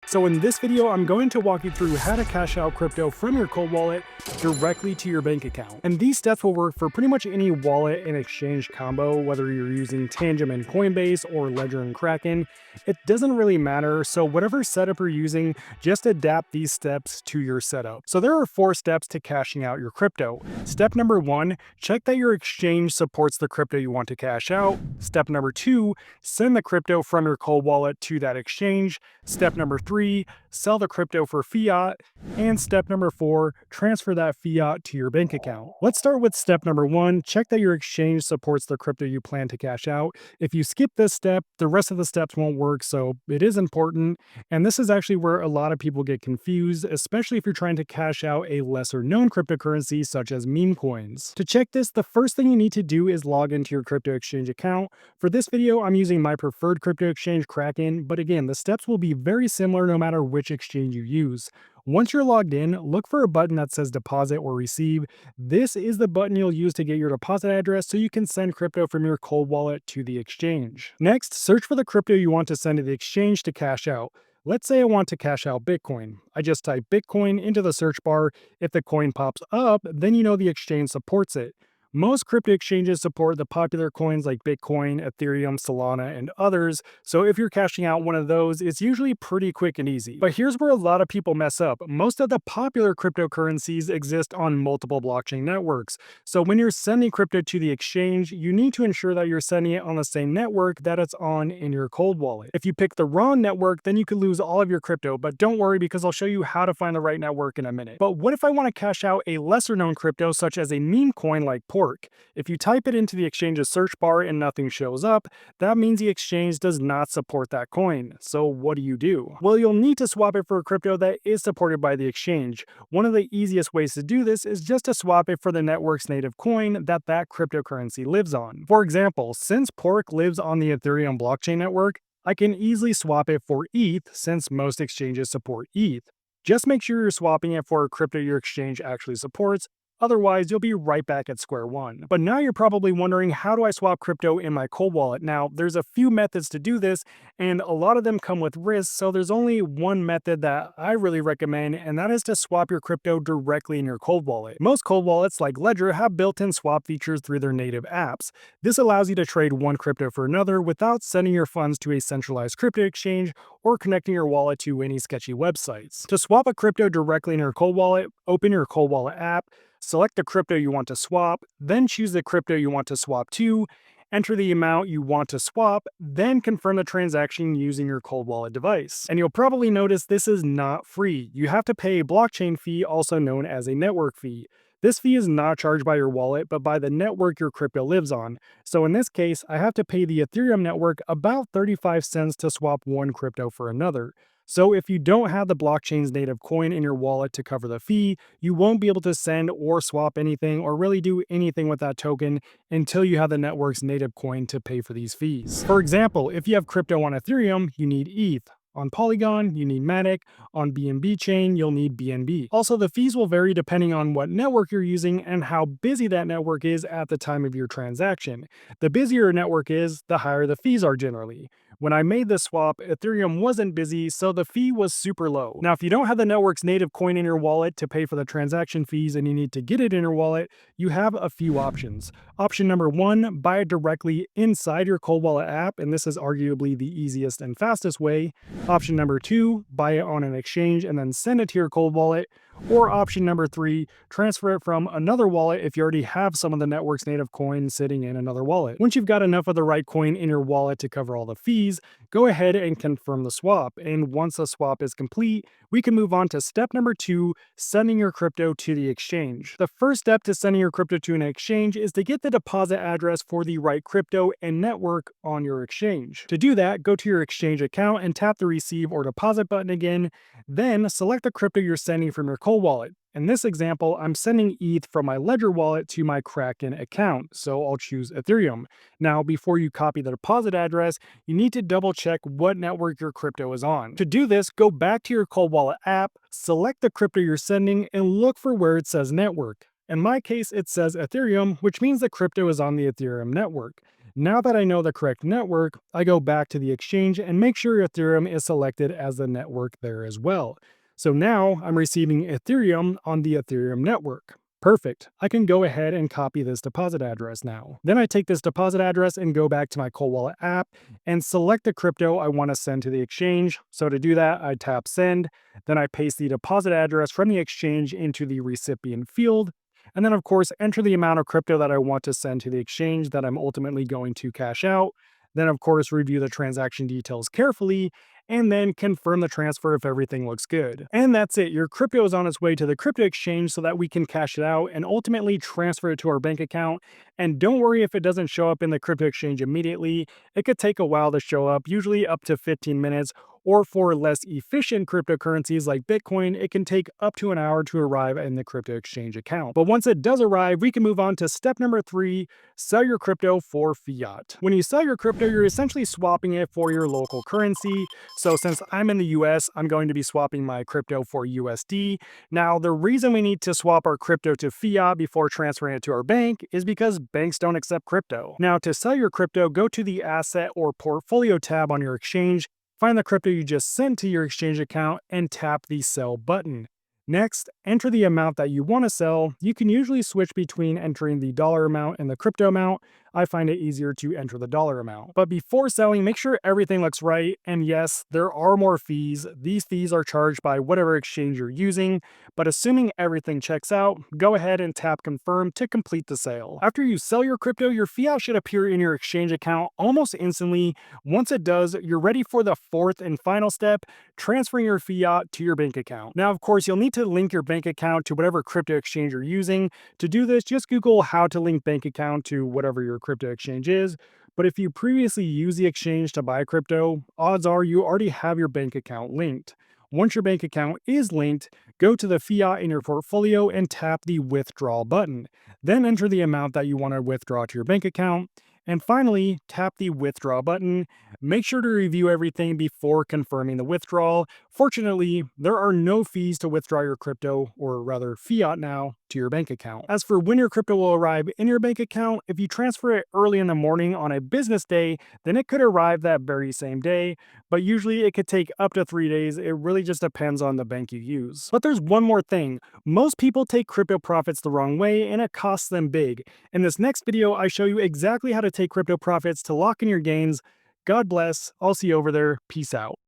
So in this video, I'm going to walk you through how to cash out crypto from your cold wallet directly to your bank account. And these steps will work for pretty much any wallet and exchange combo, whether you're using Tangent and Coinbase or Ledger and Kraken. It doesn't really matter, so whatever setup you're using, just adapt these steps to your setup. So there are 4 steps to cashing out your crypto. Step number 1, check that your exchange supports the crypto you want to cash out. Step number 2, send the crypto from your cold wallet to that exchange. Step number 3, sell the crypto for fiat. And step number 4, transfer that fiat to your bank account. Let's start with step number 1, check that your exchange supports the crypto you plan to cash out. If you skip this step, the rest of the steps won't work, so it is important. And this is actually where a lot of people get confused, especially if you're trying to cash out a lesser known cryptocurrency such as meme coins. To check this, the first thing you need to do is log into your crypto exchange account. For this video, I'm using my preferred crypto exchange, Kraken, but again, the steps will be very similar no matter which exchange you use. Once you're logged in, look for a button that says deposit or receive. This is the button you'll use to get your deposit address so you can send crypto from your cold wallet to the exchange. Next, search for the crypto you want to send to the exchange to cash out. Let's say I want to cash out Bitcoin. I just type Bitcoin into the search bar. If the coin pops up, then you know the exchange supports it. Most crypto exchanges support the popular coins like Bitcoin, Ethereum, Solana, and others, so if you're cashing out one of those, it's usually pretty quick and easy. But here's where a lot of people mess up. Most of the popular cryptocurrencies exist on multiple blockchain networks, so when you're sending crypto to the exchange, you need to ensure that you're sending it on the same network that it's on in your cold wallet. If you pick the wrong network, then you could lose all of your crypto, but don't worry because I'll show you how to find the right network in a minute. But what if I want to cash out a lesser known crypto such as a meme coin like Pork? If you type it into the exchange's search bar and nothing shows up, that means the exchange does not support that coin. So what do? Well, you'll need to swap it for a crypto that is supported by the exchange. One of the easiest ways to do this is just to swap it for the network's native coin that cryptocurrency lives on. For example, since Pork lives on the Ethereum blockchain network, I can easily swap it for ETH since most exchanges support ETH. Just make sure you're swapping it for a crypto your exchange actually supports. Otherwise, you'll be right back at square one. But now you're probably wondering, how do I swap crypto in my cold wallet? Now, there's a few methods to do this, and a lot of them come with risks, so there's only one method that I really recommend, and that is to swap your crypto directly in your cold wallet. Most cold wallets, like Ledger, have built-in swap features through their native apps. This allows you to trade one crypto for another without sending your funds to a centralized crypto exchange or connecting your wallet to any sketchy websites. To swap a crypto directly in your cold wallet, open your cold wallet app, select the crypto you want to swap, then choose the crypto you want to swap to, enter the amount you want to swap, then confirm the transaction using your cold wallet device. And you'll probably notice this is not free. You have to pay a blockchain fee, also known as a network fee. This fee is not charged by your wallet, but by the network your crypto lives on. So in this case, I have to pay the Ethereum network about 35 cents to swap one crypto for another. So if you don't have the blockchain's native coin in your wallet to cover the fee, you won't be able to send or swap anything or really do anything with that token until you have the network's native coin to pay for these fees. For example, if you have crypto on Ethereum, you need ETH. On Polygon, you need Matic. On BNB chain, you'll need BNB. Also, the fees will vary depending on what network you're using and how busy that network is at the time of your transaction. The busier a network is, the higher the fees are generally. When I made this swap, Ethereum wasn't busy, so the fee was super low. Now, if you don't have the network's native coin in your wallet to pay for the transaction fees and you need to get it in your wallet, you have a few options. Option number 1, buy it directly inside your cold wallet app, and this is arguably the easiest and fastest way. Option number 2, buy it on an exchange and then send it to your cold wallet. Or option number 3, transfer it from another wallet if you already have some of the network's native coin sitting in another wallet. Once you've got enough of the right coin in your wallet to cover all the fees, go ahead and confirm the swap. And once the swap is complete, we can move on to step number 2, sending your crypto to the exchange. The first step to sending your crypto to an exchange is to get the deposit address for the right crypto and network on your exchange. To do that, go to your exchange account and tap the receive or deposit button again, then select the crypto you're sending from your cold wallet. In this example, I'm sending ETH from my Ledger wallet to my Kraken account, so I'll choose Ethereum. Now, before you copy the deposit address, you need to double check what network your crypto is on. To do this, go back to your cold wallet app, select the crypto you're sending, and look for where it says network. In my case, it says Ethereum, which means the crypto is on the Ethereum network. Now that I know the correct network, I go back to the exchange and make sure Ethereum is selected as the network there as well. So now I'm receiving Ethereum on the Ethereum network. Perfect. I can go ahead and copy this deposit address now. Then I take this deposit address and go back to my Cold Wallet app and select the crypto I want to send to the exchange. So to do that, I tap send. Then I paste the deposit address from the exchange into the recipient field. And then, of course, enter the amount of crypto that I want to send to the exchange that I'm ultimately going to cash out. Then, of course, review the transaction details carefully and then confirm the transfer if everything looks good. And that's it. Your crypto is on its way to the crypto exchange so that we can cash it out and ultimately transfer it to our bank account. And don't worry if it doesn't show up in the crypto exchange immediately. It could take a while to show up, usually up to 15 minutes, or for less efficient cryptocurrencies like Bitcoin, it can take up to an hour to arrive in the crypto exchange account. But once it does arrive, we can move on to step number 3, sell your crypto for fiat. When you sell your crypto, you're essentially swapping it for your local currency. So since I'm in the US, I'm going to be swapping my crypto for USD. Now, the reason we need to swap our crypto to fiat before transferring it to our bank is because banks don't accept crypto. Now, to sell your crypto, go to the Asset or Portfolio tab on your exchange. Find the crypto you just sent to your exchange account and tap the sell button. Next, enter the amount that you want to sell. You can usually switch between entering the dollar amount and the crypto amount. I find it easier to enter the dollar amount. But before selling, make sure everything looks right. And yes, there are more fees. These fees are charged by whatever exchange you're using. But assuming everything checks out, go ahead and tap confirm to complete the sale. After you sell your crypto, your fiat should appear in your exchange account almost instantly. Once it does, you're ready for the fourth and final step, transferring your fiat to your bank account. Now, of course, you'll need to link your bank account to whatever crypto exchange you're using. To do this, just Google how to link bank account to whatever your crypto exchange is. But if you previously used the exchange to buy crypto, odds are you already have your bank account linked. Once your bank account is linked, go to the fiat in your portfolio and tap the withdraw button. Then enter the amount that you want to withdraw to your bank account. And finally, tap the withdraw button. Make sure to review everything before confirming the withdrawal. Fortunately, there are no fees to withdraw your crypto, or rather fiat now, to your bank account. As for when your crypto will arrive in your bank account, if you transfer it early in the morning on a business day, then it could arrive that very same day, but usually it could take up to 3 days. It really just depends on the bank you use. But there's one more thing. Most people take crypto profits the wrong way and it costs them big. In this next video, I show you exactly how to take crypto profits to lock in your gains. God bless. I'll see you over there. Peace out.